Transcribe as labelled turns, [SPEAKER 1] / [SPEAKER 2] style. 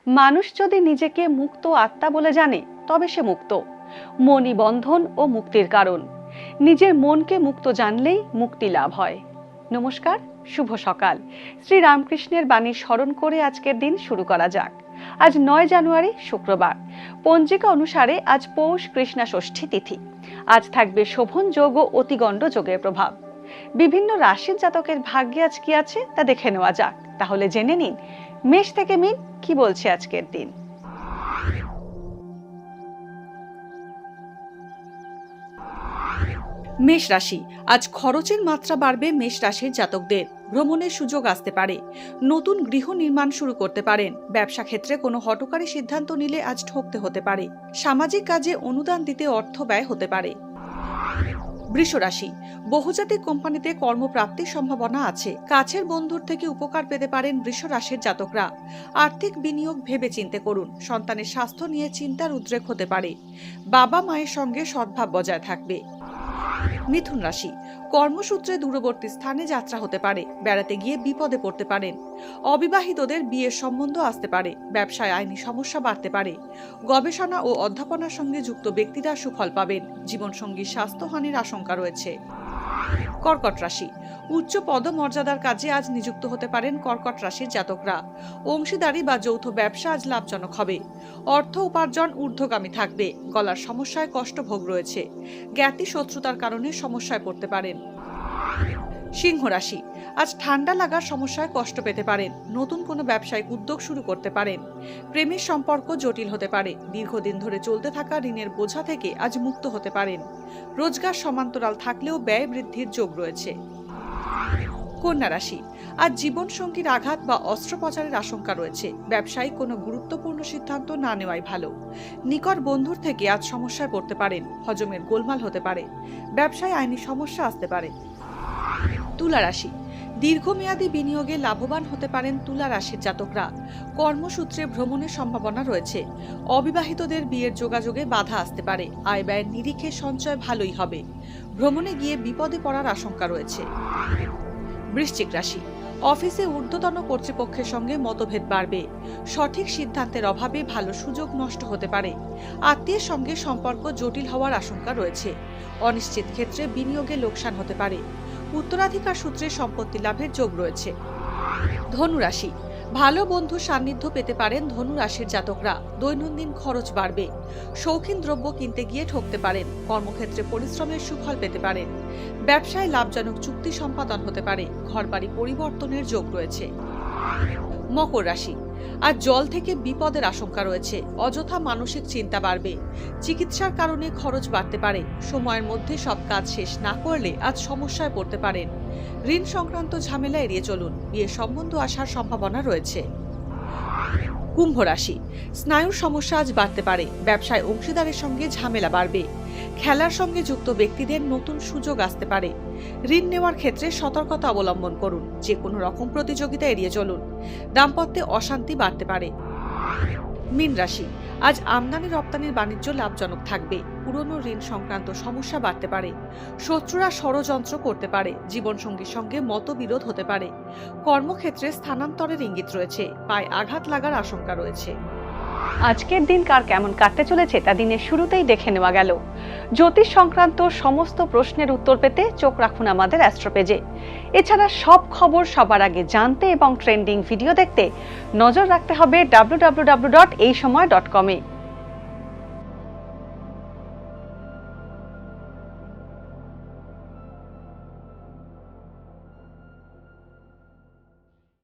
[SPEAKER 1] মানুষ যদি নিজেকে মুক্ত আত্মা বলে জানে তবে সে মুক্ত। মনিবন্ধন ও মুক্তির কারণ। নিজের মনকে মুক্ত জানলেই মুক্তি লাভ হয়। নমস্কার, শুভ সকাল। শ্রী রামকৃষ্ণের বাণী স্মরণ করে আজকের দিন শুরু করা যাক। আজ 9 জানুয়ারি শুক্রবার। পঞ্জিকা অনুসারে আজ পৌষ কৃষ্ণা ষষ্ঠী তিথি। আজ থাকবে শোভন যোগ ও অতিগণ্ড যোগের প্রভাব। বিভিন্ন রাশির জাতকের ভাগ্যে আজ কি আছে তা দেখে নেওয়া যাক। তাহলে জেনে নিন মেষ থেকে মিন কি বলছে আজকের দিন।
[SPEAKER 2] মেষ রাশি, আজ খরচের মাত্রা বাড়বে। মেষ রাশির জাতকদের ভ্রমণের সুযোগ আসতে পারে। নতুন গৃহ নির্মাণ শুরু করতে পারেন। ব্যবসা ক্ষেত্রে কোনো হঠকারী সিদ্ধান্ত নিলে আজ ঠকতে হতে পারে। সামাজিক কাজে অনুদান দিতে অর্থ ব্যয় হতে পারে। বৃষ রাশি, বহুজাতিক কোম্পানিতে কর্মপ্রাপ্তির সম্ভাবনা আছে। কাছের বন্ধুর থেকে উপকার পেতে পারেন বৃষ রাশির জাতকরা। আর্থিক বিনিয়োগ ভেবে চিন্তে করুন। সন্তানের স্বাস্থ্য নিয়ে চিন্তার উদ্রেক হতে পারে। বাবা মায়ের সঙ্গে সদ্ভাব বজায় থাকবে। মিথুন রাশি, কর্মসূত্রে দূরবর্তী স্থানে যাত্রা হতে পারে। বেড়াতে গিয়ে বিপদে পড়তে পারেন। অবিবাহিতদের বিয়ের সম্বন্ধ আসতে পারে। ব্যবসায় আইনি সমস্যা বাড়তে পারে। গবেষণা ও অধ্যাপনার সঙ্গে যুক্ত ব্যক্তিরা সুফল পাবেন। জীবনসঙ্গীর স্বাস্থ্যহানির আশঙ্কা রয়েছে। কর্কট রাশি, উচ্চ পদমর্যাদার কাজে আজ নিযুক্ত হতে পারেন কর্কট রাশির জাতকরা। অংশীদারি বা যৌথ ব্যবসা আজ লাভজনক হবে। অর্থ উপার্জন ঊর্ধ্বগামী থাকবে। গলার সমস্যায় কষ্টভোগ রয়েছে। জ্ঞাতি শত্রুতার কারণে সমস্যায় পড়তে পারেন। সিংহ রাশি, আজ ঠান্ডা লাগার সমস্যায় কষ্ট পেতে পারেন। নতুন কোনো ব্যবসায়িক উদ্যোগ শুরু করতে পারেন। প্রেমের সম্পর্ক জটিল হতে পারে। দীর্ঘদিন ধরে চলতে থাকা ঋণের বোঝা থেকে আজ মুক্ত হতে পারেন। রোজগার সমান্তরাল থাকলেও ব্যয় বৃদ্ধির যোগ রয়েছে। কন্যা রাশি, আজ জীবনসঙ্গীর আঘাত বা অস্ত্রোপচারের আশঙ্কা রয়েছে। ব্যবসায়িক কোনো গুরুত্বপূর্ণ সিদ্ধান্ত না নেওয়াই ভালো। নিকট বন্ধুর থেকে আজ সমস্যায় পড়তে পারেন। হজমের গোলমাল হতে পারে। ব্যবসায় আইনি সমস্যা আসতে পারে। তুলা রাশি, দীর্ঘমেয়াদী বিনিয়োগে লাভবান হতে পারেন তুলা রাশির জাতকরা। কর্মসূত্রে ভ্রমণের সম্ভাবনা রয়েছে। অবিবাহিতদের বিয়ের যোগাযোগে বাধা আসতে পারে। আয় ব্যয়ের নিরিখে সঞ্চয় ভালোই হবে। ভ্রমণে গিয়ে বিপদে পড়ার আশঙ্কা রয়েছে। বৃশ্চিক রাশি, অফিসে ঊর্ধ্বতন কর্তৃপক্ষের সঙ্গে মতভেদ বাড়বে। সঠিক সিদ্ধান্তের অভাবে ভালো সুযোগ নষ্ট হতে পারে। আত্মীয়ের সঙ্গে সম্পর্ক জটিল হওয়ার আশঙ্কা রয়েছে। অনিশ্চিত ক্ষেত্রে বিনিয়োগে লোকসান হতে পারে। উত্তরাধিকার সূত্রে সম্পত্তি লাভের যোগ রয়েছে। ধনু রাশি, ভালো বন্ধু সান্নিধ্য পেতে পারেন ধনু রাশির জাতকরা। দৈনন্দিন খরচ বাড়বে। শৌখিন দ্রব্য কিনতে গিয়ে ঠকতে পারেন। কর্মক্ষেত্রে পরিশ্রমের সুফল পেতে পারেন। ব্যবসায় লাভজনক চুক্তি সম্পাদন হতে পারে। ঘরবাড়ি পরিবর্তনের যোগ রয়েছে। মকর রাশি, আজ জল থেকে বিপদের আশঙ্কা রয়েছে। অযথা মানসিক চিন্তা বাড়বে। চিকিৎসার কারণে খরচ বাড়তে পারে। সময়ের মধ্যে সব কাজ শেষ না করলে আজ সমস্যায় পড়তে পারেন। ঋণ সংক্রান্ত ঝামেলা এড়িয়ে চলুন। বিয়ের সম্বন্ধ আসার সম্ভাবনা রয়েছে। কুম্ভ রাশি, স্নায়ুর সমস্যা আজ বাড়তে পারে। ব্যবসায় অংশীদারের সঙ্গে ঝামেলা বাড়বে। খেলার সঙ্গে যুক্ত ব্যক্তিদের নতুন সুযোগ আসতে পারে। ঋণ নেওয়ার ক্ষেত্রে সতর্কতা অবলম্বন করুন। যে কোনো রকম প্রতিযোগিতা এড়িয়ে চলুন। দাম্পত্যে অশান্তি বাড়তে পারে। মীন রাশি, আজ আমদানি রপ্তানির বাণিজ্য লাভজনক থাকবে। পুরনো ঋণ সংক্রান্ত সমস্যা বাড়তে পারে। শত্রুরা ষড়যন্ত্র করতে পারে। জীবনসঙ্গীর সঙ্গে মতবিরোধ হতে পারে। কর্মক্ষেত্রে স্থানান্তরের ইঙ্গিত রয়েছে। পায়ে আঘাত লাগার আশঙ্কা রয়েছে।
[SPEAKER 1] আজকের দিন কার কেমন কাটতে চলেছে তা দিনের শুরুতেই দেখে নেওয়া গেল। জ্যোতিষ সংক্রান্ত সমস্ত প্রশ্নের উত্তর পেতে চোখ রাখুন আমাদের অ্যাস্ট্রো পেজে। এছাড়া সব খবর সবার আগে জানতে এবং ট্রেন্ডিং ভিডিও দেখতে নজর রাখতে হবে www.এইসময়.com-এ।